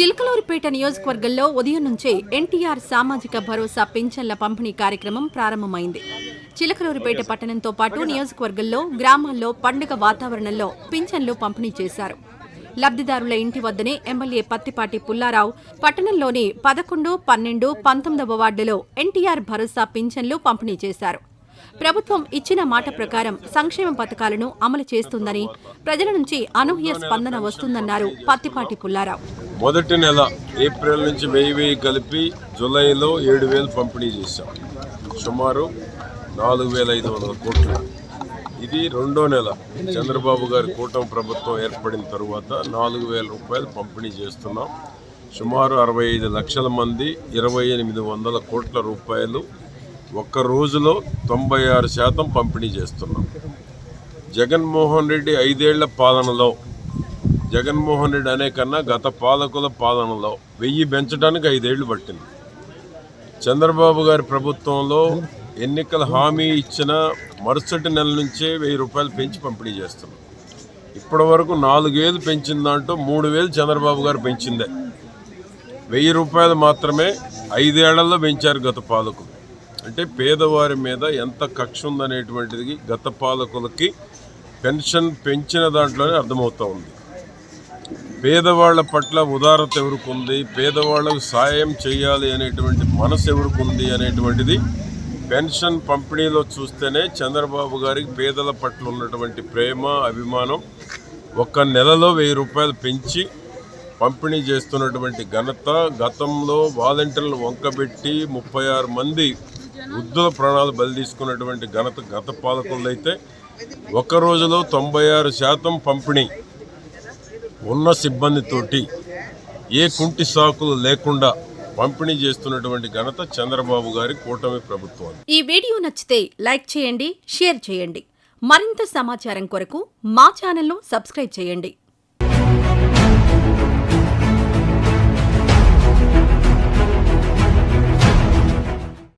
చిలకలూరిపేట నియోజకవర్గంలో ఉదయం నుంచే ఎన్టీఆర్ సామాజిక భరోసా పింఛన్ల పంపిణీ కార్యక్రమం ప్రారంభమైంది. చిలకలూరిపేట పట్టణంతో పాటు నియోజకవర్గంలో గ్రామాల్లో పండుగ వాతావరణంలో పింఛన్లు పంపిణీ చేశారు. లబ్ధిదారుల ఇంటి వద్దనే ఎమ్మెల్యే పత్తిపాటి పుల్లారావు పట్టణంలోని 11, 12, 19వ వార్డులో ఎన్టీఆర్ భరోసా పింఛన్లు పంపిణీ చేశారు. ప్రభుత్వం ఇచ్చిన మాట ప్రకారం సంక్షేమ పథకాలను అమలు చేస్తుందని, ప్రజల నుంచి అనూహ్య స్పందన వస్తుందన్నారు పత్తిపాటి పుల్లారావు. మొదటి నెల ఏప్రిల్ నుంచి 1000 కలిపి జూలైలో 7000 పంపిణీ చేశాం. సుమారు 4500 కోట్లు. ఇది రెండో నెల చంద్రబాబు గారి కూటమి ప్రభుత్వం ఏర్పడిన తరువాత 4000 రూపాయలు పంపిణీ చేస్తున్నాం. సుమారు 65 లక్షల మంది 2800 కోట్ల రూపాయలు ఒక్క రోజులో 96% పంపిణీ చేస్తున్నాం. జగన్మోహన్ రెడ్డి 5 ఏళ్ల పాలనలో, జగన్మోహన్ రెడ్డి అనే కన్నా గత పాలకుల పాలనలో 1000 పెంచడానికి 5 ఏళ్లు పట్టింది. చంద్రబాబు గారి ప్రభుత్వంలో ఎన్నికల హామీ ఇచ్చిన మరుసటి నెల నుంచే 1000 రూపాయలు పెంచి పంపిణీ చేస్తున్నాం. ఇప్పటి వరకు 4000 పెంచిన దాంట్లో 3000 చంద్రబాబు గారు పెంచిందే. 1000 రూపాయలు మాత్రమే 5 ఏళ్లలో పెంచారు గత పాలకులు. అంటే పేదవారి మీద ఎంత కక్ష ఉందనేటువంటిది గత పాలకులకి పెన్షన్ పెంచిన దాంట్లోనే అర్థమవుతూ ఉంది. పేదవాళ్ల పట్ల ఉదారత ఎవరికుంది, పేదవాళ్లకు సాయం చేయాలి అనేటువంటి మనసు ఎవరికుంది అనేటువంటిది పెన్షన్ పంపిణీలో చూస్తేనే చంద్రబాబు గారికి పేదల పట్ల ఉన్నటువంటి ప్రేమ, అభిమానం. ఒక్క నెలలో 1000 రూపాయలు పెంచి పంపిణీ చేస్తున్నటువంటి ఘనత, గతంలో వాలంటీర్లు వంకబెట్టి 36 మంది వృద్ధుల ప్రాణాలు బలి తీసుకున్నటువంటి ఘనత గత పాలకులైతే ఒక రోజులో 96% పంపిణీ ఉన్న సిబ్బందితోటి ఏ కుంటి సాకులు లేకుండా పంపిణీ చేస్తున్నటువంటి ఘనత చంద్రబాబు గారి కూటమి ప్రభుత్వం. ఈ వీడియో నచ్చితే లైక్ చేయండి, షేర్ చేయండి. మరింత సమాచారం కొరకు మా ఛానల్ను సబ్స్క్రైబ్ చేయండి.